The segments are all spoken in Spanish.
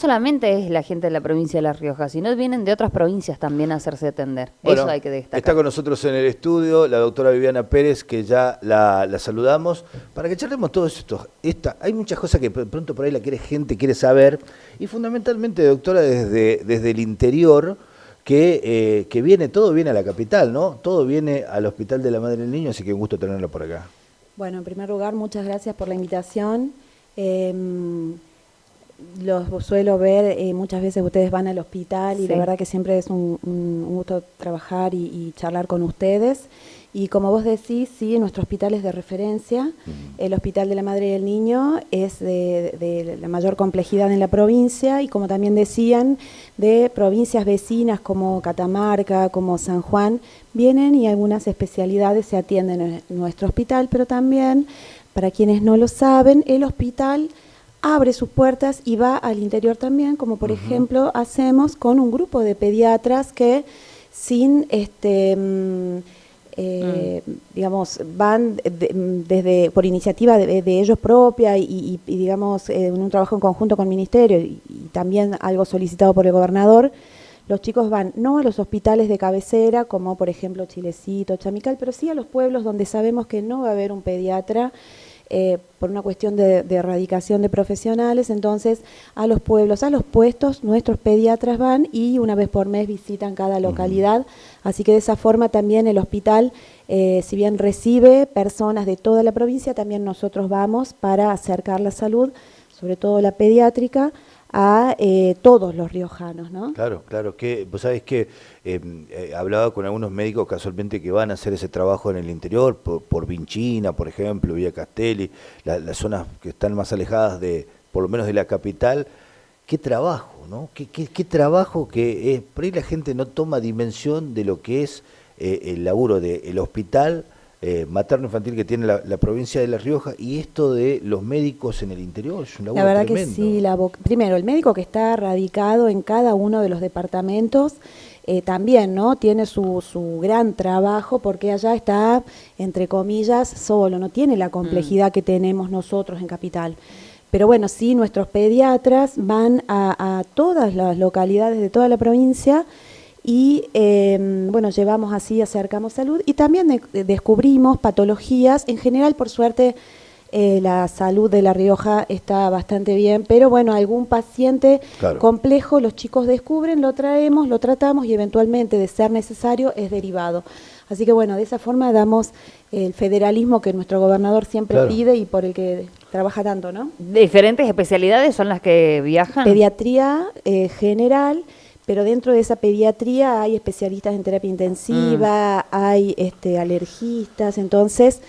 solamente es la gente de la provincia de La Rioja, sino vienen de otras provincias también a hacerse atender. Bueno, Eso hay que destacar. está con nosotros en el estudio la doctora Viviana Pérez, que ya la saludamos, para que charlemos todo esto. Hay muchas cosas que pronto por ahí la gente quiere saber, y fundamentalmente, doctora, desde el interior, que todo viene a la capital, ¿no? Todo viene al Hospital de la Madre del Niño, así que un gusto tenerla por acá. Bueno, en primer lugar, muchas gracias por la invitación. Los suelo ver, muchas veces ustedes van al hospital y Sí. la verdad que siempre es un gusto trabajar y charlar con ustedes. Y como vos decís, sí, nuestro hospital es de referencia. El Hospital de la Madre y del Niño es de la mayor complejidad en la provincia y, como también decían, de provincias vecinas como Catamarca, como San Juan, vienen y algunas especialidades se atienden en nuestro hospital, pero también, para quienes no lo saben, el hospital abre sus puertas y va al interior también, como por ejemplo hacemos con un grupo de pediatras que sin digamos, van desde por iniciativa de ellos propia y digamos en un trabajo en conjunto con el ministerio y también algo solicitado por el gobernador. Los chicos van no a los hospitales de cabecera, como por ejemplo Chilecito, Chamical, pero sí a los pueblos donde sabemos que no va a haber un pediatra por una cuestión de erradicación de profesionales. Entonces a los pueblos, a los puestos, nuestros pediatras van y una vez por mes visitan cada localidad. Así que de esa forma también el hospital, si bien recibe personas de toda la provincia, también nosotros vamos para acercar la salud, sobre todo la pediátrica, a todos los riojanos, ¿no? Claro, claro, que vos sabés que hablaba con algunos médicos casualmente que van a hacer ese trabajo en el interior, por Vinchina, por ejemplo, Villa Castelli, las zonas que están más alejadas por lo menos de la capital. Qué trabajo, ¿no? Qué trabajo que por ahí la gente no toma dimensión de lo que es el laburo del hospital materno-infantil que tiene la provincia de La Rioja, y esto de los médicos en el interior, es un laburo La verdad tremendo. que sí, primero el médico que está radicado en cada uno de los departamentos también, ¿no? Tiene su gran trabajo porque allá está, entre comillas, solo, no tiene la complejidad que tenemos nosotros en Capital. Pero bueno, sí, nuestros pediatras van a todas las localidades de toda la provincia y bueno, llevamos así, acercamos salud y también descubrimos patologías. En general, por suerte, la salud de La Rioja está bastante bien, pero bueno, algún paciente complejo los chicos descubren, lo traemos, lo tratamos y eventualmente, de ser necesario, es derivado. Así que bueno, de esa forma damos el federalismo que nuestro gobernador siempre pide y por el que trabaja tanto, ¿no? ¿Diferentes especialidades son las que viajan? Pediatría general, pero dentro de esa pediatría hay especialistas en terapia intensiva, hay alergistas. Entonces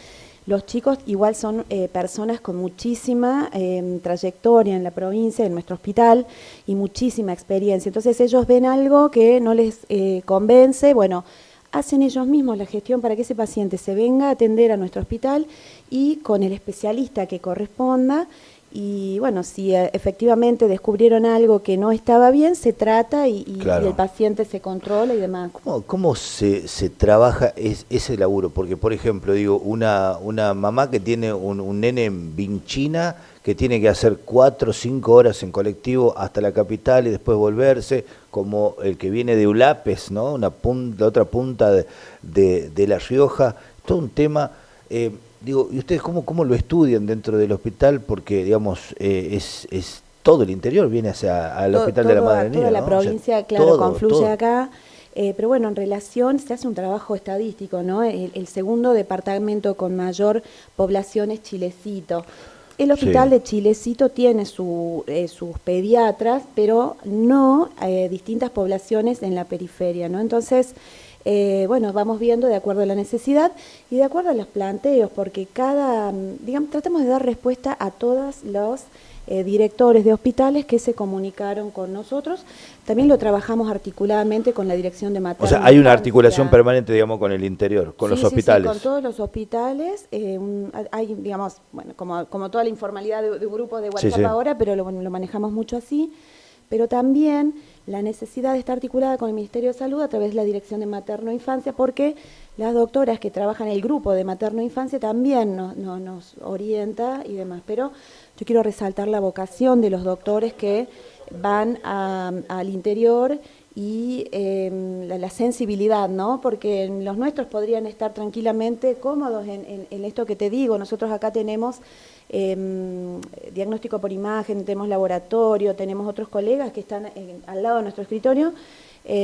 los chicos igual son personas con muchísima trayectoria en la provincia, en nuestro hospital, y muchísima experiencia. Entonces ellos ven algo que no les convence, bueno, hacen ellos mismos la gestión para que ese paciente se venga a atender a nuestro hospital y con el especialista que corresponda. Y bueno, si efectivamente descubrieron algo que no estaba bien, se trata y el paciente se controla y demás. ¿Cómo se trabaja ese laburo? Porque, por ejemplo, digo, una mamá que tiene un nene en Vinchina, que tiene que hacer 4 o 5 horas en colectivo hasta la capital y después volverse, como el que viene de Ulapes, ¿no? La otra punta de La Rioja, todo un tema. Digo, ¿y ustedes cómo lo estudian dentro del hospital? Porque, digamos, es todo el interior viene al Hospital de la Madre del Niño, toda ¿no? la provincia, o sea, claro, todo, confluye acá. Pero bueno, en relación, se hace un trabajo estadístico, ¿no? El segundo departamento con mayor población es Chilecito. El hospital de Chilecito tiene sus pediatras, pero no distintas poblaciones en la periferia, ¿no? Entonces, bueno, vamos viendo de acuerdo a la necesidad y de acuerdo a los planteos, porque digamos, tratamos de dar respuesta a todos los directores de hospitales que se comunicaron con nosotros. También lo trabajamos articuladamente con la dirección de materno. O sea, hay una articulación permanente, digamos, con el interior, con los hospitales. Sí, con todos los hospitales. Hay, digamos, bueno, como toda la informalidad de un grupo de WhatsApp ahora, pero lo manejamos mucho así. Pero también la necesidad de estar articulada con el Ministerio de Salud a través de la Dirección de Materno Infancia, porque las doctoras que trabajan en el grupo de Materno Infancia también nos orienta y demás. Pero yo quiero resaltar la vocación de los doctores que van al interior y la sensibilidad, ¿no? Porque los nuestros podrían estar tranquilamente cómodos en esto que te digo. Nosotros acá tenemos diagnóstico por imagen, tenemos laboratorio, tenemos otros colegas que están al lado de nuestro escritorio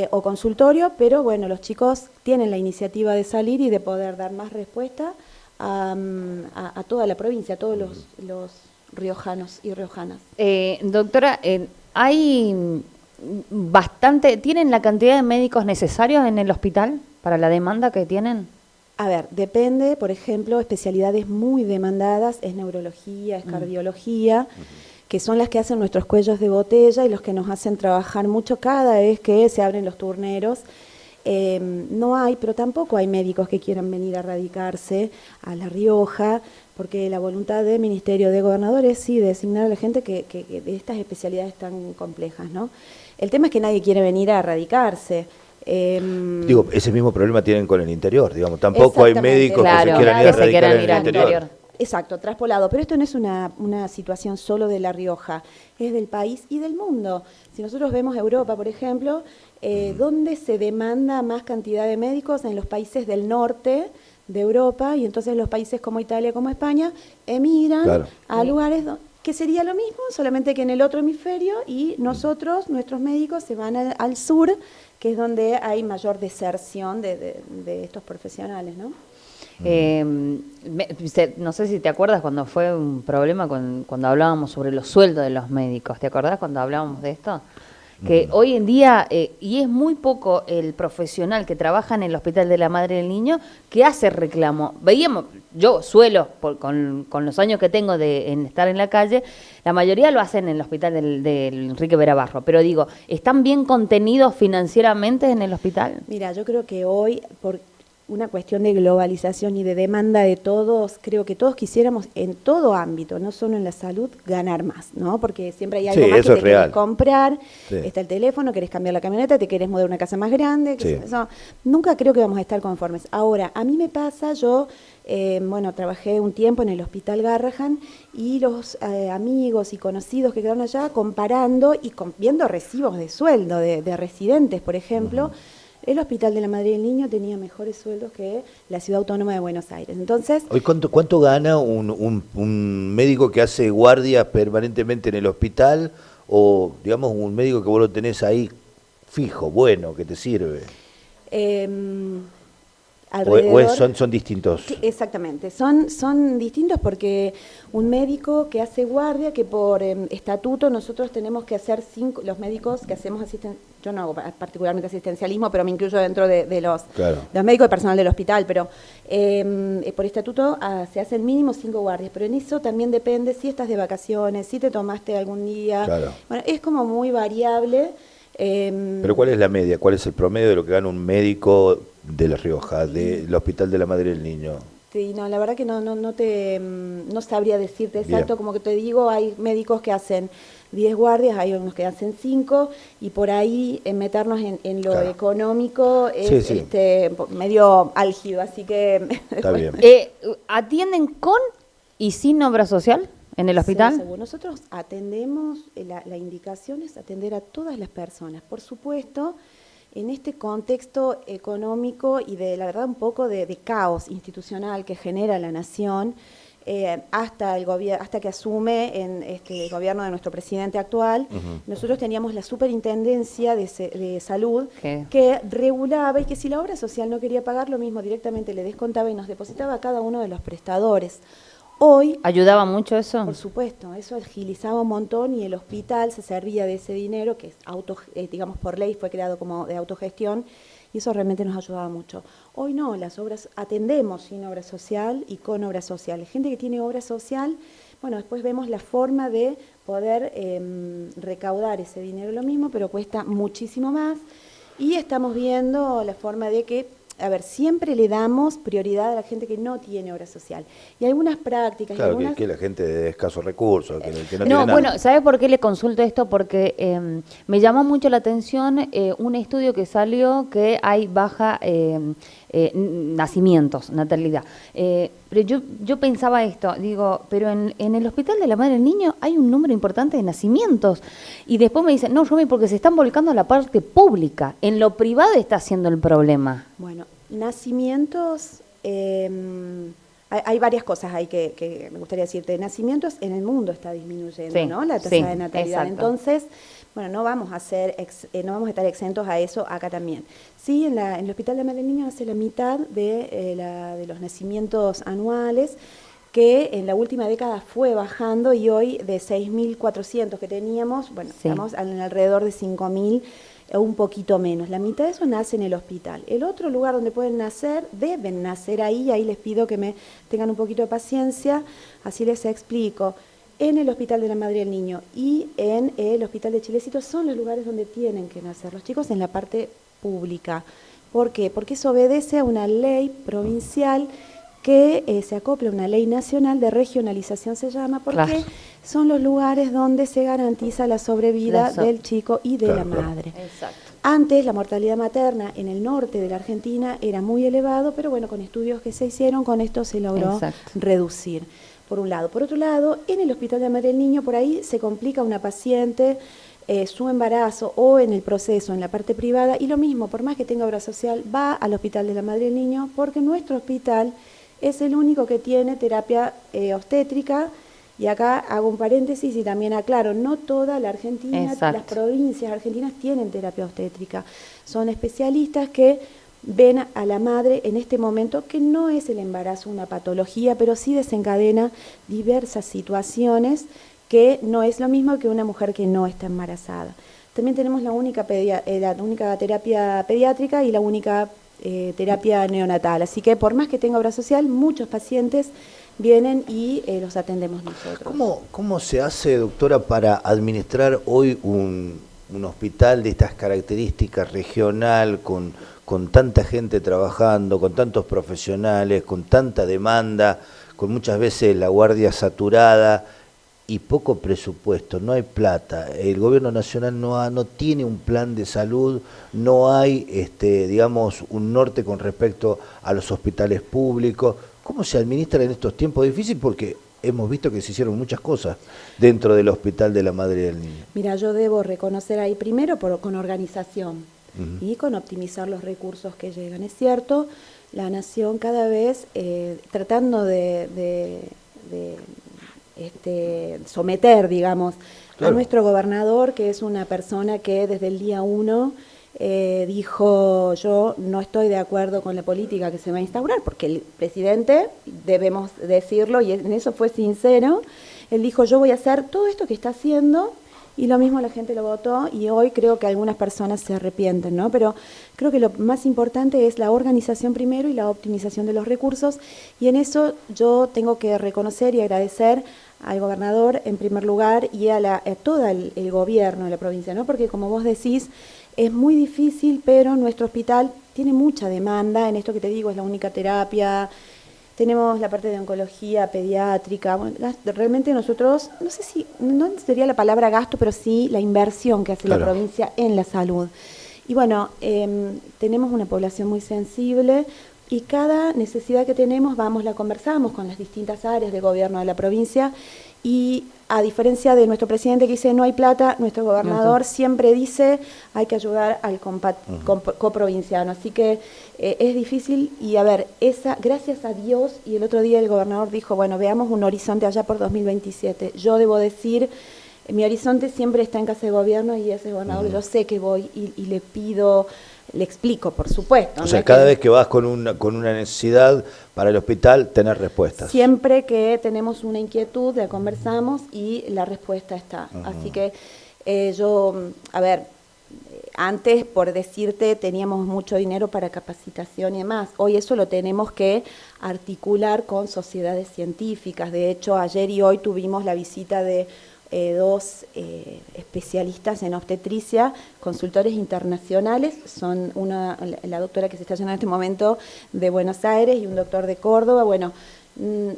o consultorio, pero bueno, los chicos tienen la iniciativa de salir y de poder dar más respuesta a toda la provincia, a todos los riojanos y riojanas. Doctora, hay ¿tienen la cantidad de médicos necesarios en el hospital para la demanda que tienen? A ver, depende, por ejemplo, especialidades muy demandadas, es neurología, es cardiología, que son las que hacen nuestros cuellos de botella y los que nos hacen trabajar mucho cada vez que se abren los turneros. No hay, pero tampoco hay médicos que quieran venir a radicarse a La Rioja, porque la voluntad del Ministerio de Gobernadores sí de designar a la gente que de estas especialidades tan complejas, ¿no? El tema es que nadie quiere venir a radicarse. Digo, ese mismo problema tienen con el interior, digamos, tampoco hay médicos claro, que se quieran ir a que se radicar quieran en ir el al interior. interior. Exacto, traspolado, pero esto no es una situación solo de La Rioja, es del país y del mundo. Si nosotros vemos Europa, por ejemplo, ¿dónde se demanda más cantidad de médicos? En los países del norte de Europa, y entonces los países como Italia, como España, emigran a lugares que sería lo mismo, solamente que en el otro hemisferio, y nosotros, nuestros médicos, se van al sur, que es donde hay mayor deserción de estos profesionales, ¿no? No sé si te acuerdas cuando fue un problema cuando hablábamos sobre los sueldos de los médicos. ¿Te acordás cuando hablábamos de esto? Que hoy en día, y es muy poco el profesional que trabaja en el Hospital de la Madre y del Niño que hace reclamo. Veíamos, yo suelo, con los años que tengo en estar en la calle, la mayoría lo hacen en el Hospital del Enrique Berabarro, pero digo, ¿están bien contenidos financieramente en el hospital? Mira, yo creo que hoy, por una cuestión de globalización y de demanda de todos, creo que todos quisiéramos en todo ámbito, no solo en la salud, ganar más, ¿no? Porque siempre hay algo más que te querés comprar, está el teléfono, querés cambiar la camioneta, te querés mudar a una casa más grande, eso, nunca creo que vamos a estar conformes. Ahora, a mí me pasa, yo trabajé un tiempo en el Hospital Garrahan y los amigos y conocidos que quedaron allá comparando y viendo recibos de sueldo de residentes, por ejemplo. El Hospital de la Madre y el Niño tenía mejores sueldos que la Ciudad Autónoma de Buenos Aires. Entonces, hoy ¿cuánto gana un médico que hace guardias permanentemente en el hospital o, digamos, un médico que vos lo tenés ahí fijo, bueno, que te sirve? Son distintos. Exactamente, son distintos porque un médico que hace guardia, que por estatuto nosotros tenemos que hacer los médicos que hacemos yo no hago particularmente asistencialismo, pero me incluyo dentro de los médicos de personal del hospital, pero por estatuto se hacen mínimo 5 guardias, pero en eso también depende si estás de vacaciones, si te tomaste algún día, bueno, es como muy variable. Pero ¿cuál es la media? ¿Cuál es el promedio de lo que gana un médico de La Rioja, del Hospital de la Madre y del Niño? Sí, no, la verdad que no sabría decirte exacto. Bien. Como que te digo, hay médicos que hacen 10 guardias, hay unos que hacen 5, y por ahí meternos en lo económico es medio álgido, así que... Está bien. ¿Atienden con y sin obra social en el hospital? Sí, nosotros atendemos, la indicación es atender a todas las personas, por supuesto. En este contexto económico y de, la verdad, un poco de caos institucional que genera la nación, hasta que asume el gobierno de nuestro presidente actual, nosotros teníamos la superintendencia de salud que regulaba y que si la obra social no quería pagar, lo mismo directamente le descontaba y nos depositaba a cada uno de los prestadores. Hoy, ¿ayudaba mucho eso? Por supuesto, eso agilizaba un montón y el hospital se servía de ese dinero que es digamos por ley fue creado como de autogestión y eso realmente nos ayudaba mucho. Hoy no, las obras atendemos sin obra social y con obra social. Gente que tiene obra social, bueno, después vemos la forma de poder recaudar ese dinero lo mismo, pero cuesta muchísimo más y estamos viendo la forma de que siempre le damos prioridad a la gente que no tiene obra social. Y algunas prácticas... Claro, algunas... que la gente de escasos recursos, que no tiene No, nada. bueno, ¿sabes por qué le consulto esto? Porque me llamó mucho la atención un estudio que salió que hay baja nacimientos, natalidad. Pero yo pensaba esto, digo, pero en el Hospital de la Madre del Niño hay un número importante de nacimientos. Y después me dicen, no, Yomi, porque se están volcando a la parte pública. En lo privado está siendo el problema. Bueno, nacimientos, hay varias cosas ahí que me gustaría decirte. Nacimientos en el mundo está disminuyendo, Sí, ¿no? La tasa sí, de natalidad. exacto. Entonces, bueno, no vamos a estar exentos a eso acá también. Sí, en el Hospital de Madre del Niño hace la mitad de los nacimientos anuales, que en la última década fue bajando, y hoy de 6.400 que teníamos, bueno, Sí. estamos en alrededor de 5.000 o un poquito menos. La mitad de eso nace en el hospital. El otro lugar donde pueden nacer, deben nacer ahí, ahí les pido que me tengan un poquito de paciencia, así les explico. En el Hospital de la Madre del Niño y en el Hospital de Chilecito son los lugares donde tienen que nacer los chicos, en la parte pública. ¿Por qué? Porque eso obedece a una ley provincial que se acopla a una ley nacional de regionalización, se llama, porque Claro. son los lugares donde se garantiza la sobrevida del chico y de la Claro. madre. Exacto. Antes la mortalidad materna en el norte de la Argentina era muy elevado, pero bueno, con estudios que se hicieron, con esto se logró Exacto. reducir, por un lado. Por otro lado, en el Hospital de Madre del Niño, por ahí se complica una paciente su embarazo o en el proceso, en la parte privada, y lo mismo, por más que tenga obra social, va al Hospital de la Madre del Niño, porque nuestro hospital es el único que tiene terapia obstétrica. Y acá hago un paréntesis y también aclaro, no toda la Argentina, Exacto. las provincias argentinas tienen terapia obstétrica. Son especialistas que ven a la madre en este momento, que no es el embarazo una patología, pero sí desencadena diversas situaciones, que no es lo mismo que una mujer que no está embarazada. También tenemos la única terapia pediátrica y la única terapia neonatal. Así que por más que tenga obra social, muchos pacientes vienen y los atendemos nosotros. ¿Cómo se hace, doctora, para administrar hoy un hospital de estas características, regional, con tanta gente trabajando, con tantos profesionales, con tanta demanda, con muchas veces la guardia saturada y poco presupuesto? No hay plata. El gobierno nacional no tiene un plan de salud, no hay, digamos, un norte con respecto a los hospitales públicos. ¿Cómo se administra en estos tiempos difíciles? Porque hemos visto que se hicieron muchas cosas dentro del Hospital de la Madre del Niño. Mira, yo debo reconocer ahí primero con organización y con optimizar los recursos que llegan. Es cierto, la Nación cada vez tratando de someter, digamos, Claro, a nuestro gobernador, que es una persona que desde el día 1 dijo: yo no estoy de acuerdo con la política que se va a instaurar, porque el presidente, debemos decirlo, y en eso fue sincero, él dijo: yo voy a hacer todo esto que está haciendo, y lo mismo la gente lo votó, y hoy creo que algunas personas se arrepienten, ¿no? Pero creo que lo más importante es la organización primero y la optimización de los recursos, y en eso yo tengo que reconocer y agradecer al gobernador en primer lugar y a todo el gobierno de la provincia, ¿no? Porque como vos decís, es muy difícil, pero nuestro hospital tiene mucha demanda. En esto que te digo, es la única terapia. Tenemos la parte de oncología pediátrica. Bueno, realmente nosotros, no sé si, no sería la palabra gasto, pero sí la inversión que hace la provincia en la salud. Y bueno, tenemos una población muy sensible, y cada necesidad que tenemos la conversamos con las distintas áreas de gobierno de la provincia, y a diferencia de nuestro presidente que dice no hay plata, nuestro gobernador siempre dice hay que ayudar al coprovinciano. Así que es difícil, y a ver, gracias a Dios, y el otro día el gobernador dijo, bueno, veamos un horizonte allá por 2027. Yo debo decir, mi horizonte siempre está en Casa de Gobierno, y ese gobernador yo sé que voy y le pido, le explico, por supuesto. O sea, cada vez que vas con una necesidad para el hospital, tener respuestas. Siempre que tenemos una inquietud, la conversamos y la respuesta está. Así que antes, por decirte, teníamos mucho dinero para capacitación y demás. Hoy eso lo tenemos que articular con sociedades científicas. De hecho, ayer y hoy tuvimos la visita de dos especialistas en obstetricia, consultores internacionales. Son la doctora que se está yendo en este momento de Buenos Aires y un doctor de Córdoba. Bueno,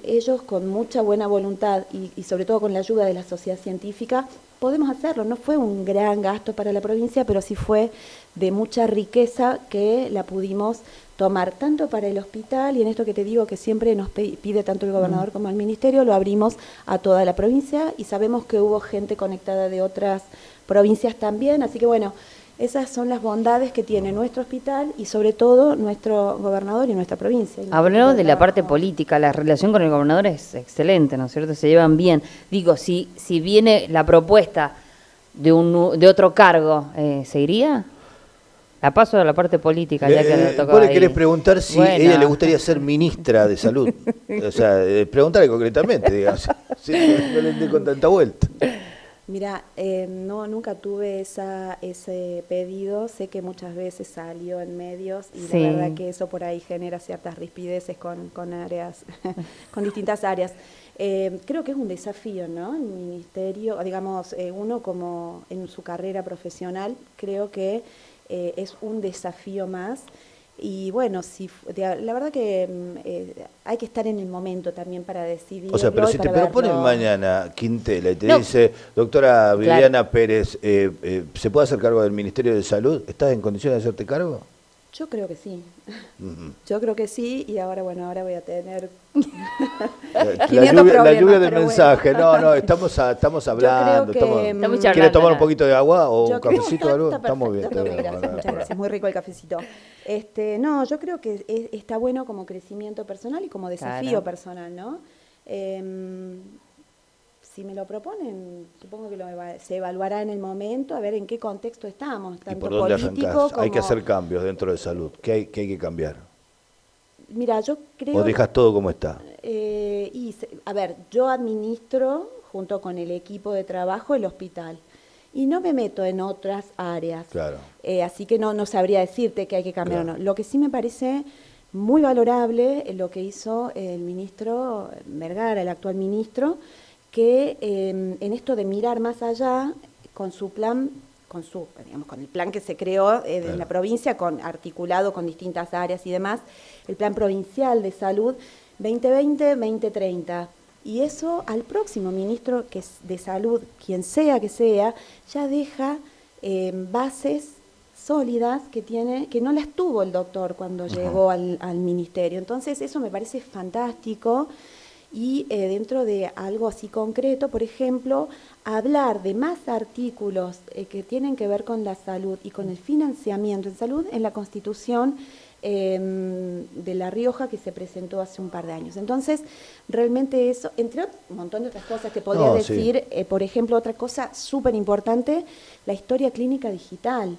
ellos con mucha buena voluntad y sobre todo con la ayuda de la sociedad científica, podemos hacerlo. No fue un gran gasto para la provincia, pero sí fue de mucha riqueza que la pudimos tomar tanto para el hospital, y en esto que te digo que siempre nos pide tanto el gobernador como el ministerio, lo abrimos a toda la provincia y sabemos que hubo gente conectada de otras provincias también, así que bueno, esas son las bondades que tiene nuestro hospital y sobre todo nuestro gobernador y nuestra provincia. Hablando de la parte política, la relación con el gobernador es excelente, ¿no es cierto? Se llevan bien. Digo, si viene la propuesta de otro cargo, ¿se iría? La paso a la parte política, ya que le toca. Vos le querés preguntar si a ella le gustaría ser ministra de salud. O sea, preguntarle concretamente, digamos. Sí, no le dé con tanta vuelta. Mira, no, nunca tuve ese pedido. Sé que muchas veces salió en medios y sí, la verdad que eso por ahí genera ciertas rispideces con áreas, con distintas áreas. Creo que es un desafío, ¿no? El ministerio, digamos, uno como en su carrera profesional, creo que es un desafío más. Y bueno, la verdad que hay que estar en el momento también para decidir. O sea, pero si te proponen mañana Quintela y te dice, doctora Viviana Pérez, ¿se puede hacer cargo del Ministerio de Salud? ¿Estás en condiciones de hacerte cargo? Yo creo que sí. Yo creo que sí, y ahora, bueno, ahora voy a tener la lluvia del mensaje. Bueno. No, estamos hablando. ¿Quiere tomar un poquito de agua o un cafecito o algo? Está muy bien. Muchas gracias, muy rico el cafecito. No, yo creo que está bueno como crecimiento personal y como desafío personal, ¿no? Si me lo proponen, supongo que se evaluará en el momento, a ver en qué contexto estamos, tanto ¿Y por dónde político como... Hay que hacer cambios dentro de salud. ¿Qué hay que cambiar? Mira, yo creo... ¿O dejas todo como está? A ver, yo administro, junto con el equipo de trabajo, el hospital. Y no me meto en otras áreas. Claro. Así que no sabría decirte que hay que cambiar o no. Lo que sí me parece muy valorable es lo que hizo el ministro Vergara, el actual ministro, que en esto de mirar más allá, con su plan, con el plan que se creó en la provincia, articulado con distintas áreas y demás, el plan provincial de salud 2020-2030. Y eso al próximo ministro que es de salud, quien sea que sea, ya deja bases sólidas que no las tuvo el doctor cuando llegó al ministerio. Entonces eso me parece fantástico. Y dentro de algo así concreto, por ejemplo, hablar de más artículos que tienen que ver con la salud y con el financiamiento en salud en la Constitución de La Rioja, que se presentó hace un par de años. Entonces, realmente eso, entre un montón de otras cosas que podría decir, por ejemplo, otra cosa súper importante, la historia clínica digital.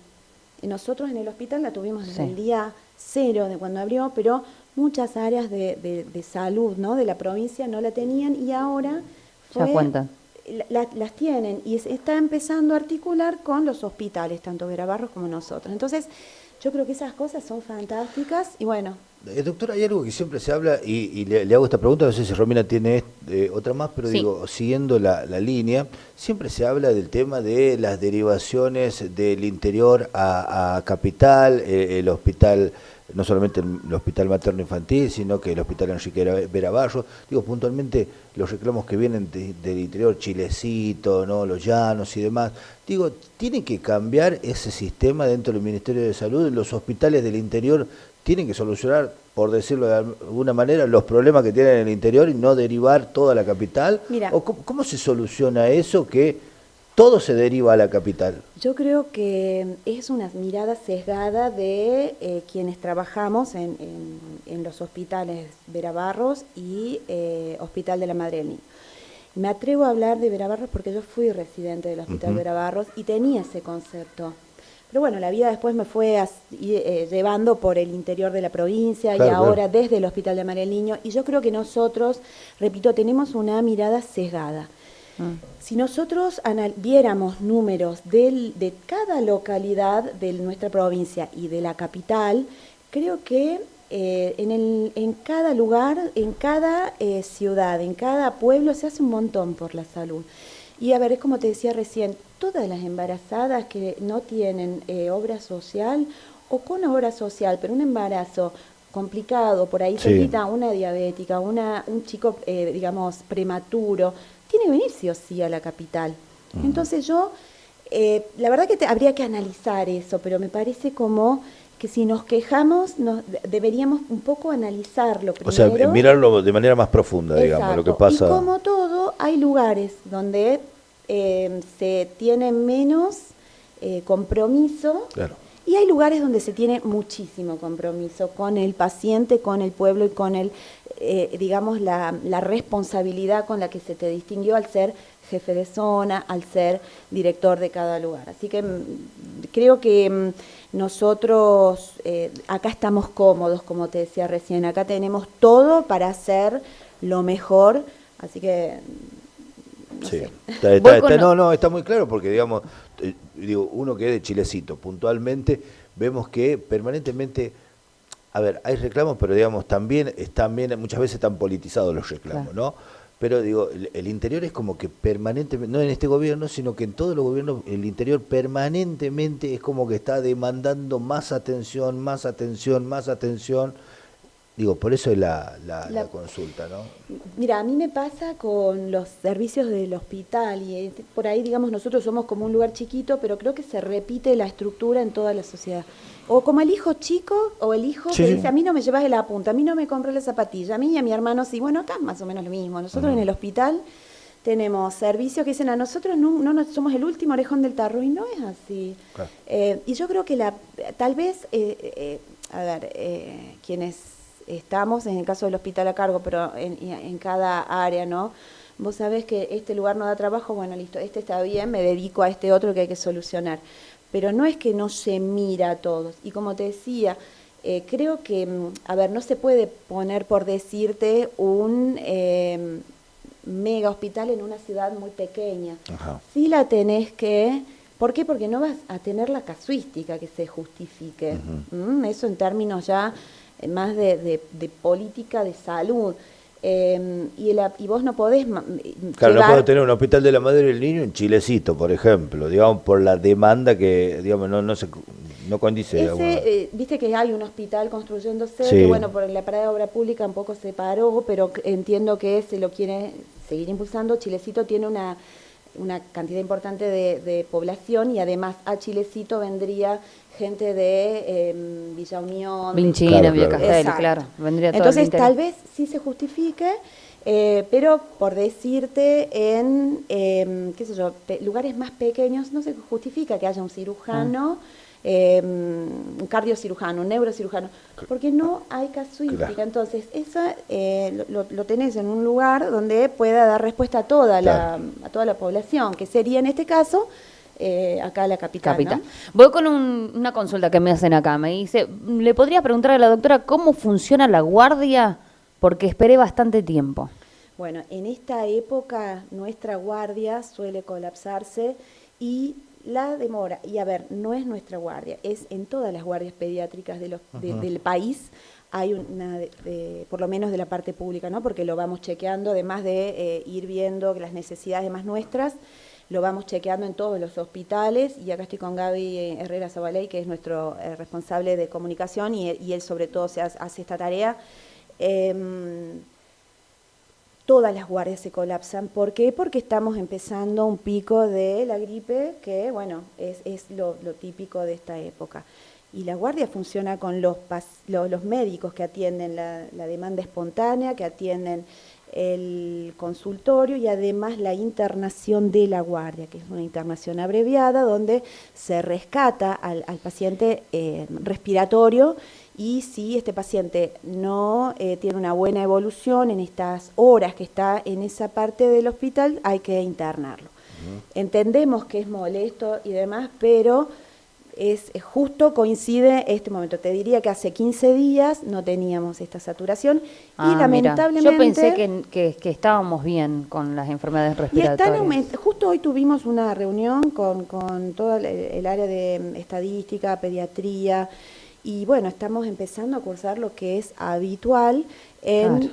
Nosotros en el hospital la tuvimos desde el día cero de cuando abrió, pero muchas áreas de salud, ¿no?, de la provincia no la tenían y ahora las tienen y está empezando a articular con los hospitales, tanto Verabarros como nosotros. Entonces, yo creo que esas cosas son fantásticas y bueno. Doctora, hay algo que siempre se habla y le hago esta pregunta, no sé si Romina tiene otra más, pero digo, siguiendo la línea, siempre se habla del tema de las derivaciones del interior a capital, el hospital, no solamente el hospital materno infantil, sino que el hospital Enrique Verabarros, digo puntualmente los reclamos que vienen del interior, Chilecito, ¿no?, Los Llanos y demás, digo, tiene que cambiar ese sistema dentro del Ministerio de Salud, los hospitales del interior tienen que solucionar, por decirlo de alguna manera, los problemas que tienen en el interior y no derivar toda la capital. Mira, ¿O cómo se soluciona eso que todo se deriva a la capital? Yo creo que es una mirada sesgada de quienes trabajamos en los hospitales Verabarros y Hospital de la Madre del Niño. Me atrevo a hablar de Verabarros porque yo fui residente del Hospital Verabarros y tenía ese concepto. Pero bueno, la vida después me fue llevando por el interior de la provincia y ahora desde el Hospital de María del Niño. Y yo creo que nosotros, repito, tenemos una mirada sesgada. Si nosotros viéramos números de cada localidad de nuestra provincia y de la capital, creo que en cada lugar, en cada ciudad, en cada pueblo se hace un montón por la salud. Y a ver, es como te decía recién, todas las embarazadas que no tienen obra social o con obra social, pero un embarazo complicado, por ahí Sí. cerquita, una diabética, un chico, digamos, prematuro, tiene que venir sí o sí a la capital. Entonces yo, la verdad que habría que analizar eso, pero me parece como que si nos quejamos, deberíamos un poco analizarlo O sea, primero. mirarlo de manera más profunda, digamos, lo que Exacto. Y pasa. como todo, hay lugares donde se tiene menos compromiso. Claro. Y hay lugares donde se tiene muchísimo compromiso con el paciente, con el pueblo y con digamos, la responsabilidad con la que se te distinguió al ser jefe de zona, al ser director de cada lugar. Así que creo que nosotros acá estamos cómodos, como te decía recién, acá tenemos todo para hacer lo mejor, así que no Sí. sé. Está muy claro porque, digamos, digo, uno que es de Chilecito, puntualmente, vemos que permanentemente, a ver, hay reclamos, pero digamos, también muchas veces están politizados los reclamos, Claro. ¿no? Pero digo, el interior es como que permanentemente, no en este gobierno, sino que en todos los gobiernos, el interior permanentemente es como que está demandando más atención, más atención, más atención. Digo, por eso es la consulta, ¿no? Mira, a mí me pasa con los servicios del hospital y por ahí, digamos, nosotros somos como un lugar chiquito, pero creo que se repite la estructura en toda la sociedad. O como el hijo chico o el hijo Sí, que sí. dice, a mí no me llevas de la punta, a mí no me compras la zapatilla, a mí y a mi hermano sí. Bueno, acá es más o menos lo mismo. Nosotros en el hospital tenemos servicios que dicen a nosotros no somos el último orejón del tarro y no es así. Claro. Y yo creo que tal vez, a ver, quienes estamos en el caso del hospital a cargo, pero en cada área, ¿no? Vos sabés que este lugar no da trabajo, bueno, listo, este está bien, me dedico a este otro que hay que solucionar. Pero no es que no se mira a todos. Y como te decía, creo que, a ver, no se puede poner por decirte un mega hospital en una ciudad muy pequeña. Ajá. Sí la tenés que... ¿Por qué? Porque no vas a tener la casuística que se justifique. Eso en términos ya más de política de salud. Y vos no podés Claro, no llevar... puedo tener un hospital de la madre y el niño en Chilecito, por ejemplo, digamos, por la demanda que, digamos, no condice. Viste que hay un hospital construyéndose, Sí. que bueno, por la parada de obra pública un poco se paró, pero entiendo que se lo quiere seguir impulsando. Chilecito tiene una cantidad importante de población y además a Chilecito vendría gente de Villa Unión, Vinchina, Claro, Villa claro. Castelli, Exacto. claro. Vendría todo el Entonces interior. tal vez sí se justifique, pero por decirte en, qué sé yo, lugares más pequeños no se justifica que haya un cirujano, un cardiocirujano, un neurocirujano, porque no hay casuística. Claro. Entonces, eso lo tenés en un lugar donde pueda dar respuesta a toda la población, que sería en este caso acá la capital. ¿No? Voy con una consulta que me hacen acá. Me dice, ¿le podría preguntar a la doctora cómo funciona la guardia? Porque esperé bastante tiempo. Bueno, en esta época nuestra guardia suele colapsarse y la demora, y a ver, no es nuestra guardia, es en todas las guardias pediátricas del país, hay una, por lo menos de la parte pública, ¿no? Porque lo vamos chequeando, además de ir viendo que las necesidades más nuestras, lo vamos chequeando en todos los hospitales, y acá estoy con Gaby Herrera Zabaley, que es nuestro responsable de comunicación, y él sobre todo hace esta tarea. Todas las guardias se colapsan. ¿Por qué? Porque estamos empezando un pico de la gripe que, bueno, es lo típico de esta época. Y la guardia funciona con los médicos que atienden la demanda espontánea, que atienden el consultorio y además la internación de la guardia, que es una internación abreviada donde se rescata al paciente respiratorio. Y si este paciente no tiene una buena evolución en estas horas que está en esa parte del hospital, hay que internarlo. Entendemos que es molesto y demás, pero es justo coincide este momento. Te diría que hace 15 días no teníamos esta saturación y lamentablemente... Yo pensé que estábamos bien con las enfermedades respiratorias. Justo hoy tuvimos una reunión con todo el área de estadística, pediatría, Y bueno, estamos empezando a cursar lo que es habitual en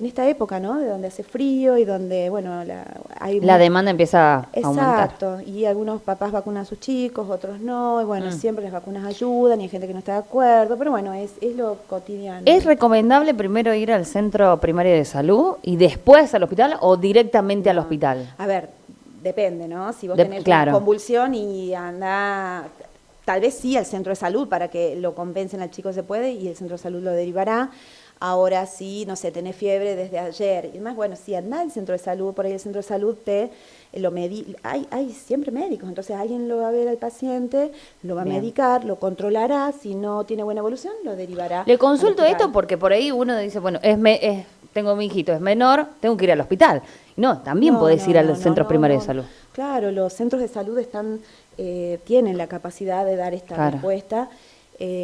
esta época, ¿no? De donde hace frío y donde, bueno, la demanda empieza a aumentar. Exacto, y algunos papás vacunan a sus chicos, otros no, y bueno, siempre las vacunas ayudan y hay gente que no está de acuerdo, pero bueno, es lo cotidiano. ¿Es recomendable primero ir al centro primario de salud y después al hospital o directamente al hospital? A ver, depende, ¿no? Si vos tenés una convulsión y anda, tal vez sí al centro de salud para que lo compensen al chico se puede y el centro de salud lo derivará. Ahora sí, no sé, tenés fiebre desde ayer. Y además, bueno, si andás al centro de salud, por ahí el centro de salud hay siempre médicos, entonces alguien lo va a ver al paciente, lo va a medicar, lo controlará, si no tiene buena evolución, lo derivará. Le consulto esto porque por ahí uno dice, bueno, tengo mi hijito, es menor, tengo que ir al hospital. No, también podés ir al centro primario de salud. Claro, los centros de salud tienen la capacidad de dar esta respuesta.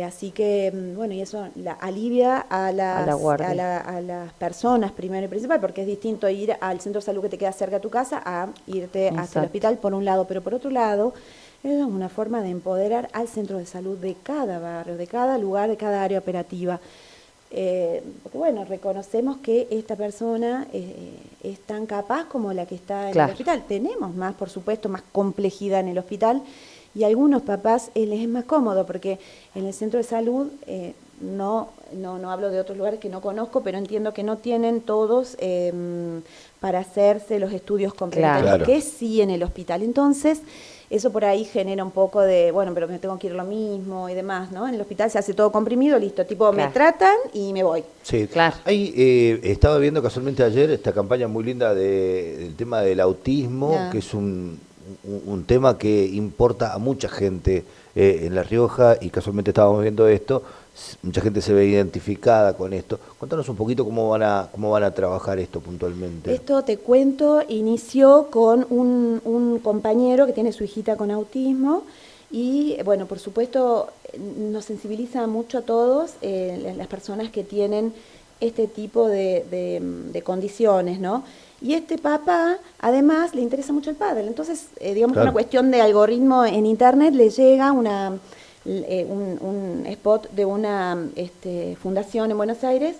Así que, bueno, y eso alivia a las personas primero y principal, porque es distinto ir al centro de salud que te queda cerca de tu casa a irte hasta el hospital, por un lado, pero por otro lado, es una forma de empoderar al centro de salud de cada barrio, de cada lugar, de cada área operativa. Porque bueno, reconocemos que esta persona es tan capaz como la que está en el hospital. Tenemos más, por supuesto, más complejidad en el hospital, y a algunos papás les es más cómodo porque en el centro de salud, no hablo de otros lugares que no conozco, pero entiendo que no tienen todos para hacerse los estudios complementarios, que sí en el hospital. Entonces, eso por ahí genera un poco de, bueno, pero me tengo que ir lo mismo y demás, ¿no? En el hospital se hace todo comprimido, listo, tipo me tratan y me voy. Sí, claro. Ahí estaba viendo casualmente ayer esta campaña muy linda del tema del autismo, que es un tema que importa a mucha gente en La Rioja, y casualmente estábamos viendo esto, mucha gente se ve identificada con esto. Cuéntanos un poquito cómo van a trabajar esto puntualmente. Esto, te cuento, inició con un compañero que tiene su hijita con autismo y, bueno, por supuesto, nos sensibiliza mucho a todos las personas que tienen este tipo de condiciones, ¿no? Y este papá, además, le interesa mucho el pádel. Entonces, digamos que una cuestión de algoritmo en internet le llega un spot de una fundación en Buenos Aires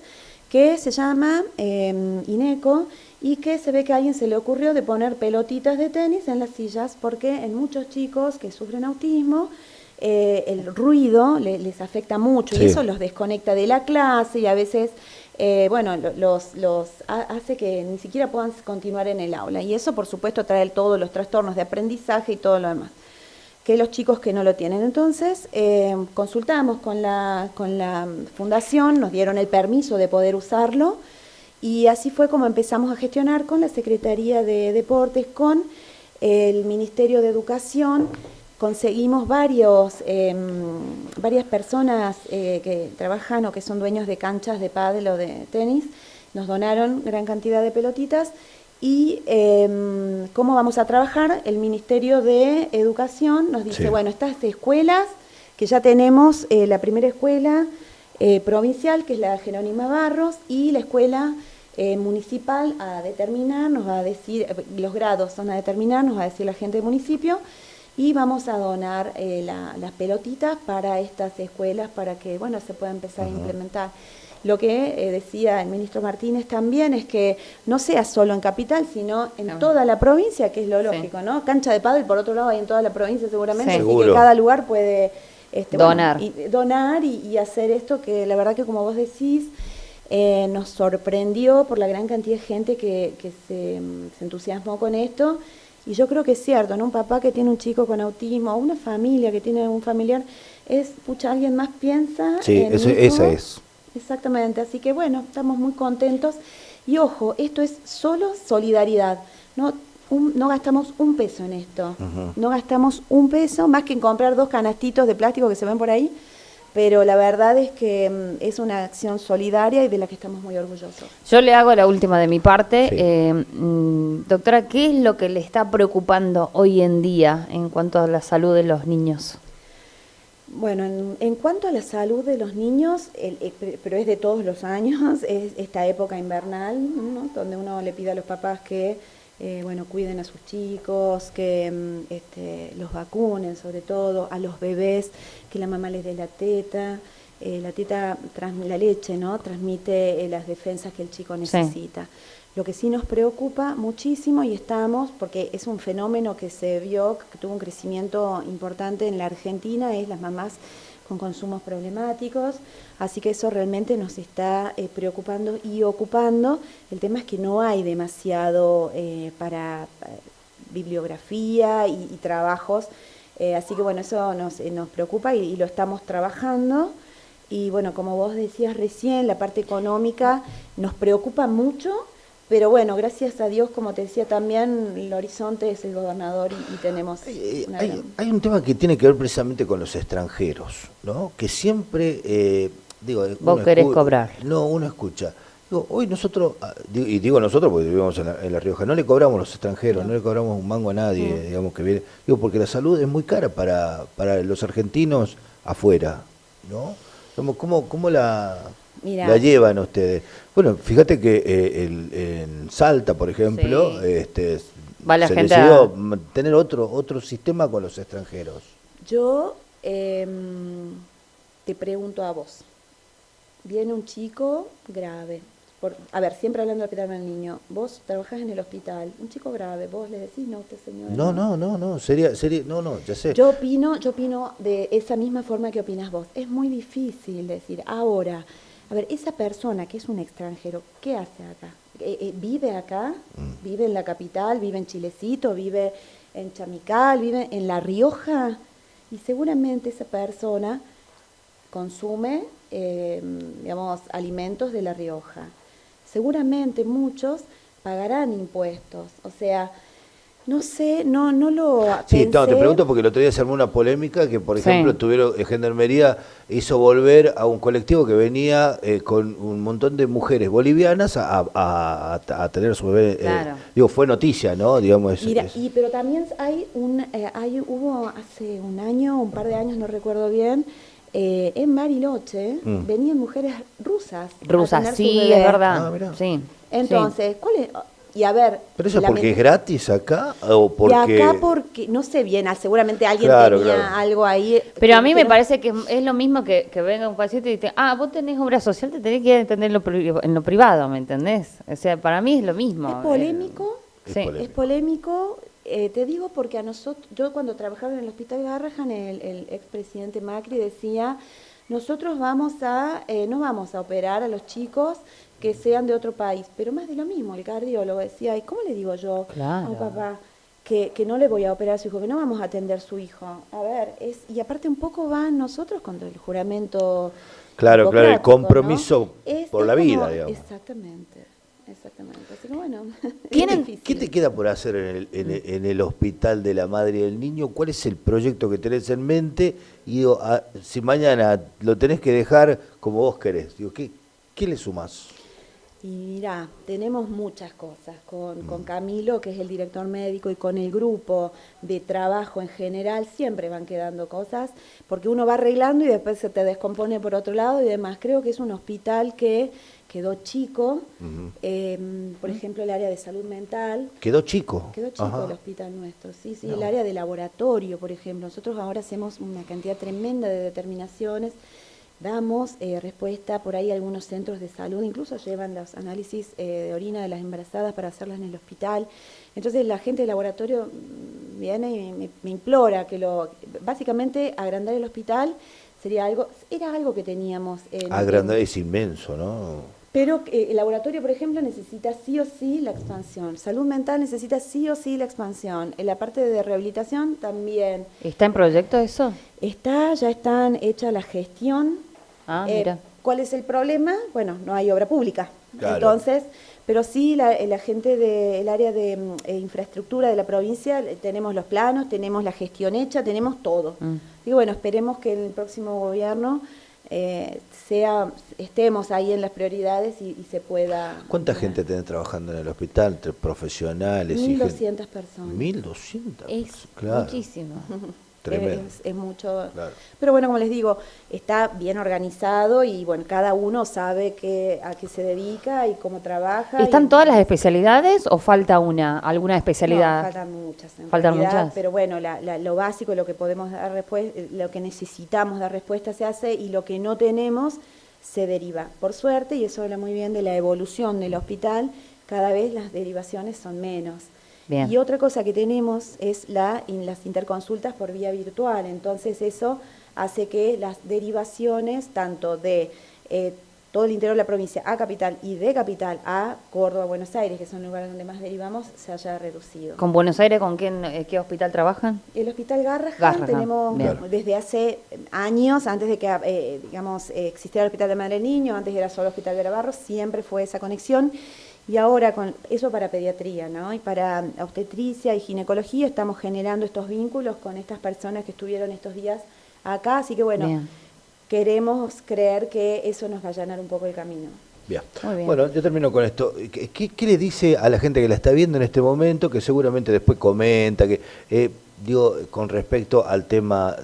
que se llama INECO, y que se ve que a alguien se le ocurrió de poner pelotitas de tenis en las sillas, porque en muchos chicos que sufren autismo, el ruido les afecta mucho, y eso los desconecta de la clase y a veces los hace que ni siquiera puedan continuar en el aula, y eso por supuesto trae todos los trastornos de aprendizaje y todo lo demás que los chicos que no lo tienen. Entonces consultamos con la fundación, nos dieron el permiso de poder usarlo, y así fue como empezamos a gestionar con la Secretaría de Deportes, con el Ministerio de Educación. Conseguimos varias personas que trabajan o que son dueños de canchas de pádel o de tenis, nos donaron gran cantidad de pelotitas. Y ¿cómo vamos a trabajar? El Ministerio de Educación nos dice, bueno, estas escuelas, que ya tenemos la primera escuela provincial, que es la Jerónima Barros, y la escuela municipal a determinar, nos va a decir, los grados son a determinar, nos va a decir la gente del municipio, y vamos a donar las pelotitas para estas escuelas para que, bueno, se pueda empezar a implementar. Lo que decía el ministro Martínez también es que no sea solo en Capital, sino en toda la provincia, que es lo lógico, ¿no? Cancha de pádel, por otro lado, hay en toda la provincia seguramente, así que cada lugar puede donar y hacer esto, que la verdad que, como vos decís, nos sorprendió por la gran cantidad de gente que se entusiasmó con esto. Y yo creo que es cierto, ¿no? Un papá que tiene un chico con autismo, o una familia que tiene un familiar, alguien más piensa en esa es. Exactamente, así que bueno, estamos muy contentos. Y ojo, esto es solo solidaridad, no gastamos un peso en esto, no gastamos un peso, más que en comprar 2 canastitos de plástico que se ven por ahí, pero la verdad es que es una acción solidaria y de la que estamos muy orgullosos. Yo le hago la última de mi parte. Doctora, ¿qué es lo que le está preocupando hoy en día en cuanto a la salud de los niños? Bueno, en cuanto a la salud de los niños, pero es de todos los años, es esta época invernal, ¿no? Donde uno le pide a los papás que bueno, cuiden a sus chicos, que los vacunen sobre todo, a los bebés, que la mamá les dé la teta. La leche, ¿no? Transmite las defensas que el chico necesita. Sí. Lo que sí nos preocupa muchísimo y porque es un fenómeno que se vio, que tuvo un crecimiento importante en la Argentina, es las mamás con consumos problemáticos, así que eso realmente nos está preocupando y ocupando. El tema es que no hay demasiado para bibliografía y trabajos, así que bueno, eso nos preocupa y lo estamos trabajando. Y bueno, como vos decías recién, la parte económica nos preocupa mucho, pero bueno, gracias a Dios, como te decía también, el horizonte es el gobernador y tenemos... Hay un tema que tiene que ver precisamente con los extranjeros, ¿no? Que siempre, vos querés cobrar. No, uno escucha. Hoy nosotros, y digo nosotros porque vivimos en la Rioja, no le cobramos a los extranjeros, no le cobramos un mango a nadie, digamos que viene. Porque la salud es muy cara para los argentinos afuera, ¿no? ¿Cómo la llevan ustedes? Bueno, fíjate que en Salta, por ejemplo, va la se gente decidió tener otro sistema con los extranjeros. Yo te pregunto a vos, viene un chico grave, siempre hablando del hospital del niño, vos trabajás en el hospital, un chico grave, vos le decís, no, usted señora. No, sería, ya sé. Yo opino de esa misma forma que opinás vos. Es muy difícil decir, ahora, esa persona que es un extranjero, ¿qué hace acá? ¿Vive acá? ¿Vive en la capital? ¿Vive en Chilecito? ¿Vive en Chamical? ¿Vive en La Rioja? Y seguramente esa persona consume, alimentos de La Rioja. Seguramente muchos pagarán impuestos, o sea, no sé, no lo Sí, pensé. te pregunto porque el otro día se armó una polémica que, por ejemplo, Gendarmería hizo volver a un colectivo que venía con un montón de mujeres bolivianas a tener su bebé. Claro. Fue noticia, ¿no? Digamos, Mira, pero también hubo hace un par de años, no recuerdo bien, en Bariloche venían mujeres rusas. Rusas, sí, es verdad. Sí. Entonces, ¿cuál es? Y a ver... ¿Pero eso porque es gratis acá? ¿O porque... Y acá porque, no sé bien, seguramente alguien tenía algo ahí. Pero a mí me parece que es lo mismo que venga un paciente y dice, vos tenés obra social, te tenés que entender en lo privado, ¿me entendés? O sea, para mí es lo mismo. Es polémico. Sí. Es polémico. Te digo porque a nosotros, yo cuando trabajaba en el Hospital Garrahan, el expresidente Macri decía, nosotros no vamos a operar a los chicos que sean de otro país, pero más de lo mismo, el cardiólogo decía, ¿y cómo le digo yo a un papá que no le voy a operar a su hijo, que no vamos a atender a su hijo? A ver, y aparte un poco van nosotros contra el juramento. Claro, el compromiso, ¿no? Por la vida, digamos. Exactamente. Así que bueno, ¿Qué te queda por hacer en el Hospital de la Madre y del Niño? ¿Cuál es el proyecto que tenés en mente? Y si mañana lo tenés que dejar como vos querés, ¿qué le sumás? Y mirá, tenemos muchas cosas con Camilo, que es el director médico, y con el grupo de trabajo en general, siempre van quedando cosas, porque uno va arreglando y después se te descompone por otro lado y demás. Creo que es un hospital que quedó chico, por ejemplo, el área de salud mental. ¿Quedó chico? Quedó chico el hospital nuestro, sí, no. El área de laboratorio, por ejemplo. Nosotros ahora hacemos una cantidad tremenda de determinaciones, damos respuesta por ahí a algunos centros de salud, incluso llevan los análisis de orina de las embarazadas para hacerlas en el hospital. Entonces la gente del laboratorio viene y me implora que básicamente agrandar el hospital era algo que teníamos. Agrandar es inmenso, ¿no? Pero el laboratorio, por ejemplo, necesita sí o sí la expansión. Salud mental necesita sí o sí la expansión. En la parte de rehabilitación también. ¿Está en proyecto eso? Ya están hecha la gestión. Mira. ¿Cuál es el problema? Bueno, no hay obra pública. Claro. Entonces, pero sí la gente del área de infraestructura de la provincia, tenemos los planos, tenemos la gestión hecha, tenemos todo. Y bueno, esperemos que en el próximo gobierno estemos ahí en las prioridades y se pueda... ¿Cuánta gente tenés trabajando en el hospital, entre profesionales? 1.200 personas. 1.200. Es claro. Muchísimo. Tremendo. Es mucho. Claro. Pero bueno, como les digo, está bien organizado y bueno, cada uno sabe a qué se dedica y cómo trabaja. ¿Están todas las especialidades o falta alguna No, especialidad? faltan muchas. ¿Faltan realidad, muchas? Pero bueno, lo básico, lo que podemos dar respuesta, lo que necesitamos dar respuesta se hace y lo que no tenemos se deriva. Por suerte, y eso habla muy bien de la evolución del hospital, cada vez las derivaciones son menos. Bien. Y otra cosa que tenemos es las interconsultas por vía virtual. Entonces eso hace que las derivaciones, tanto de todo el interior de la provincia a Capital y de Capital a Córdoba, Buenos Aires, que son lugares donde más derivamos, se haya reducido. ¿Con Buenos Aires con qué hospital trabajan? El Hospital Garrahan Garrahan, tenemos bien. desde hace años, antes de que existiera el Hospital de Madre del Niño, antes era solo Hospital Vera Barros, siempre fue esa conexión. Y ahora, con eso para pediatría, ¿no? Y para obstetricia y ginecología estamos generando estos vínculos con estas personas que estuvieron estos días acá. Así que bueno, Bien. queremos creer que eso nos va a allanar un poco el camino. Bien. Muy bien. Bueno, yo termino con esto. ¿Qué le dice a la gente que la está viendo en este momento, que seguramente después comenta, con respecto al tema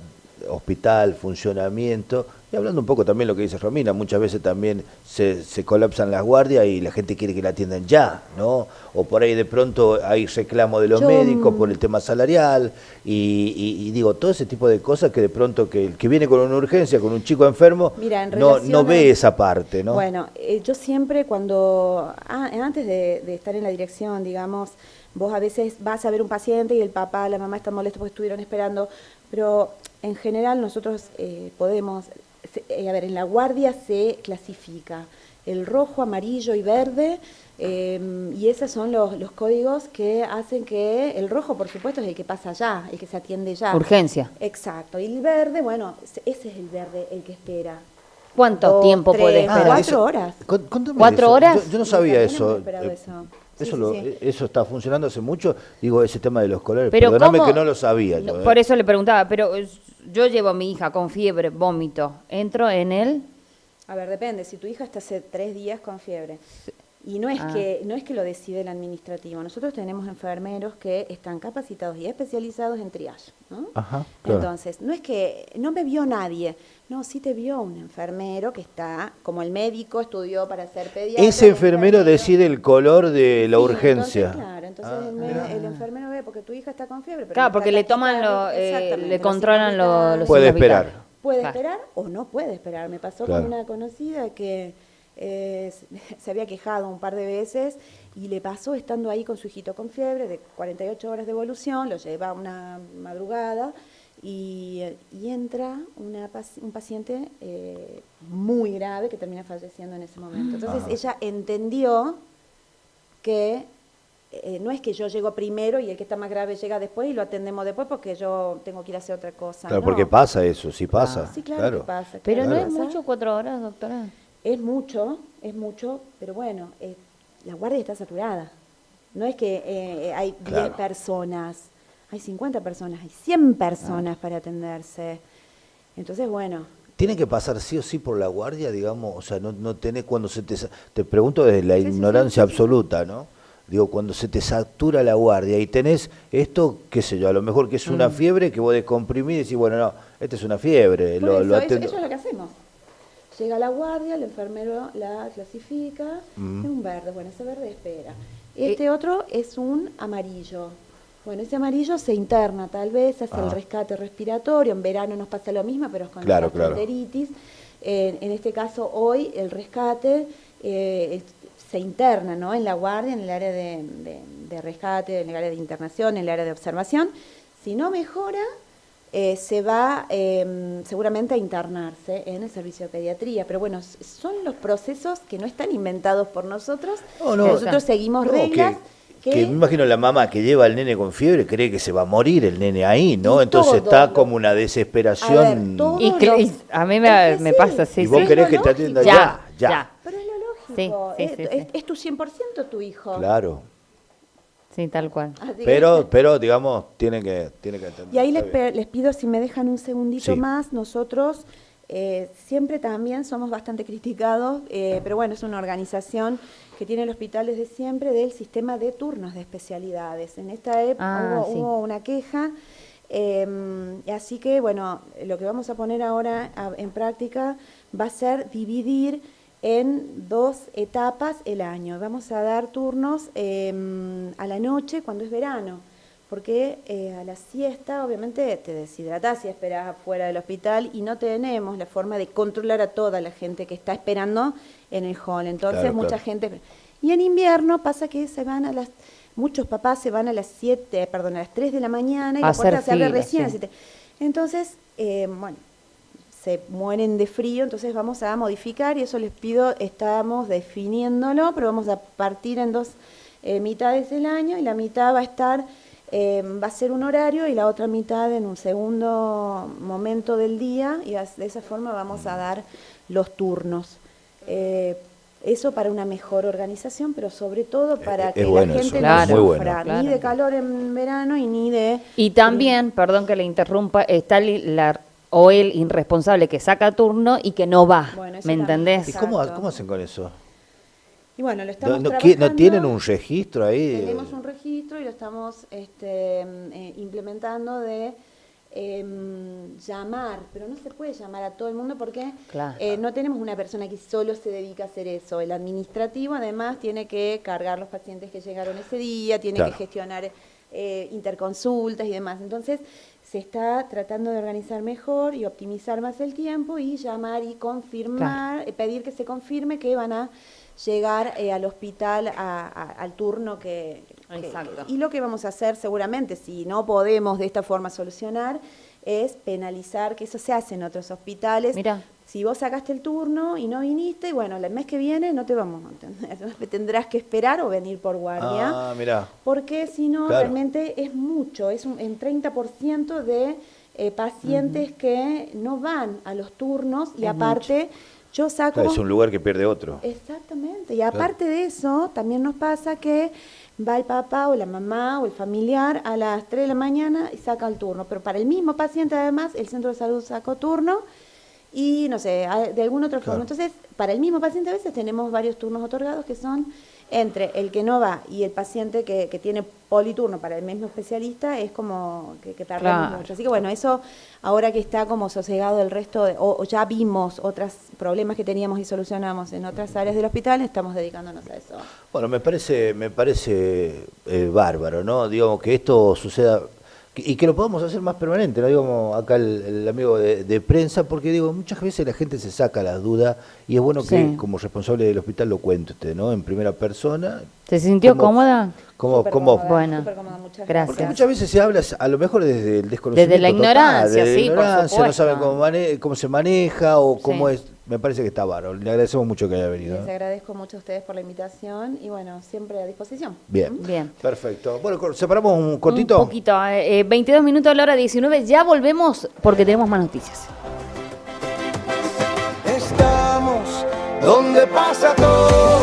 hospital, funcionamiento, y hablando un poco también lo que dice Romina, muchas veces también se colapsan las guardias y la gente quiere que la atiendan ya, ¿no? O por ahí de pronto hay reclamo de los médicos por el tema salarial y digo, todo ese tipo de cosas que de pronto que el que viene con una urgencia, con un chico enfermo, Mira, no ve esa parte, ¿no? Bueno, yo siempre antes de estar en la dirección, digamos, vos a veces vas a ver un paciente y el papá, la mamá están molestos porque estuvieron esperando, pero en general nosotros podemos, en la guardia se clasifica el rojo, amarillo y verde, y esos son los códigos que hacen que el rojo, por supuesto, es el que pasa ya, el que se atiende ya. Urgencia. Exacto, y el verde, bueno, ese es el verde, el que espera. ¿Cuánto 2, tiempo 3, puede esperar? 4 horas. Contame 4 eso. horas. Yo no sabía Nunca eso. me he esperado eso. Sí, sí. Eso está funcionando hace mucho, digo, ese tema de los colores. Pero Perdóname ¿cómo? que no lo sabía yo. Por eso le preguntaba, pero yo llevo a mi hija con fiebre, vómito, ¿entro en él? A ver, depende. Si tu hija está hace 3 días con fiebre y no es que lo decide el administrativo. Nosotros tenemos enfermeros que están capacitados y especializados en triage, ¿no? Ajá, claro. Entonces, no es que no me vio nadie. No, sí te vio un enfermero que está, como el médico estudió para ser pediatra. Ese enfermero decide el color de la urgencia. Entonces el enfermero ve porque tu hija está con fiebre. Pero Claro, no porque está le toman exactamente, le controlan los Puede signos vitales. esperar. Puede Claro. esperar o no puede esperar. Me pasó Claro. con una conocida que se había quejado un par de veces y le pasó estando ahí con su hijito con fiebre de 48 horas de evolución, lo lleva una madrugada y entra un paciente muy grave que termina falleciendo en ese momento. Entonces ella entendió que no es que yo llego primero y el que está más grave llega después y lo atendemos después porque yo tengo que ir a hacer otra cosa. Claro, no. porque pasa eso, sí pasa. Sí, claro, que pasa. Pero claro no que es pasa. mucho 4 horas, doctora. Es mucho, pero bueno, la guardia está saturada. No es que hay 10 Claro. personas, hay 50 personas, hay 100 personas para atenderse. Entonces, bueno, ¿Tiene que pasar sí o sí por la guardia, digamos? O sea, no tenés cuando te pregunto desde la Sí, sí, ignorancia sí. absoluta, ¿no? Digo, cuando se te satura la guardia y tenés esto, qué sé yo, a lo mejor que es una fiebre que vos descomprimís y decís, bueno, no, esta es una fiebre, por lo eso atendo. es lo que hacemos. Llega la guardia, el enfermero la clasifica, es un verde, bueno, ese verde espera. Este otro es un amarillo. Bueno, ese amarillo se interna, tal vez hace el rescate respiratorio. En verano nos pasa lo mismo, pero es con Claro, la claro. gastroenteritis. En este caso, hoy el rescate se interna, ¿no? En la guardia, en el área de rescate, en el área de internación, en el área de observación. Si no mejora, se va seguramente a internarse en el servicio de pediatría. Pero bueno, son los procesos que no están inventados por nosotros. No, no, Nosotros seguimos No, reglas. que me imagino la mamá que lleva al nene con fiebre cree que se va a morir el nene ahí, ¿no? Y Entonces todo está lo- como una A ver, desesperación. todo Y a mí me pasa, sí, y vos sí. querés que te lógico. atienda Ya, ya. Pero es lo lógico. Sí, sí, sí. Es tu 100% tu hijo. Claro. Sí, tal cual. Así que- Pero digamos, tiene que entender. Y ahí Está bien. les pido, si me dejan un segundito Sí. más, nosotros siempre también somos bastante criticados, pero bueno, es una organización que tiene el hospital desde siempre del sistema de turnos de especialidades. En esta época Sí. hubo una queja Así que, bueno, lo que vamos a poner ahora en práctica va a ser dividir en 2 etapas el año. Vamos a dar turnos a la noche cuando es verano, porque a la siesta obviamente te deshidratás si esperás afuera del hospital y no tenemos la forma de controlar a toda la gente que está esperando en el hall. Entonces Claro, mucha claro. gente... Y en invierno pasa que se van muchos papás se van a las 3 de la mañana y A la puerta hacer se abre fila, recién a sí. las 7. Entonces, bueno, se mueren de frío, entonces vamos a modificar y eso les pido, estamos definiéndolo, pero vamos a partir en 2 mitades del año y la mitad va a estar, va a ser un horario y la otra mitad en un segundo momento del día y de esa forma vamos a dar los turnos. Eso para una mejor organización, pero sobre todo para que bueno la eso, gente claro, no muy sufra bueno. Claro. ni de calor en verano y ni de... Y también, perdón que le interrumpa, está o el irresponsable que saca turno y que no va, Bueno, eso ¿me también. entendés? ¿Y Exacto. cómo hacen con eso? Y bueno, lo estamos ¿No trabajando. tienen un registro ahí? Tenemos un registro y lo estamos implementando de llamar, pero no se puede llamar a todo el mundo porque Claro. no tenemos una persona que solo se dedica a hacer eso. El administrativo además tiene que cargar los pacientes que llegaron ese día, tiene Claro. que gestionar interconsultas y demás. Entonces se está tratando de organizar mejor y optimizar más el tiempo y llamar y confirmar, pedir que se confirme que van a llegar al hospital al turno que... Exacto. Y lo que vamos a hacer seguramente, si no podemos de esta forma solucionar, es penalizar, que eso se hace en otros hospitales. Mirá. Si vos sacaste el turno y no viniste, bueno, el mes que viene no te vamos a atender. Tendrás que esperar o venir por guardia. Ah, mirá. Porque si no, Claro. realmente es mucho, es en 30% de pacientes que no van a los turnos y Es aparte yo saco... Claro, es un lugar que pierde otro. Exactamente, y aparte de eso, también nos pasa que va el papá o la mamá o el familiar a las 3 de la mañana y saca el turno, pero para el mismo paciente además el centro de salud sacó turno y no sé, de alguna otra forma. Claro. Entonces, para el mismo paciente a veces tenemos varios turnos otorgados que son entre el que no va y el paciente que tiene politurno para el mismo especialista, es como que tardamos Claro. mucho. Así que bueno, eso ahora que está como sosegado el resto, o ya vimos otros problemas que teníamos y solucionamos en otras áreas del hospital, estamos dedicándonos a eso. Bueno, me parece bárbaro, ¿no? Digamos que esto suceda y que lo podamos hacer más permanente, ¿no? Digamos, acá el amigo de prensa, porque digo, muchas veces la gente se saca las dudas y es bueno que Sí. como responsable del hospital lo cuente usted, ¿no? En primera persona. ¿Se sintió ¿Cómo- cómoda? ¿Cómo? Bueno, Súper cómoda, muchas gracias. Porque muchas veces se habla a lo mejor desde el desconocimiento Desde la total, ignorancia, desde la sí, por ignorancia, no supuesto. saben cómo se maneja o cómo Sí. es. Me parece que está bárbaro. Le agradecemos mucho que haya venido. Les agradezco mucho a ustedes por la invitación y bueno, siempre a disposición. Bien. Bien. Perfecto. Bueno, separamos un cortito. Un poquito, 22 minutos a la hora 19, ya volvemos porque tenemos más noticias. Estamos donde pasa todo.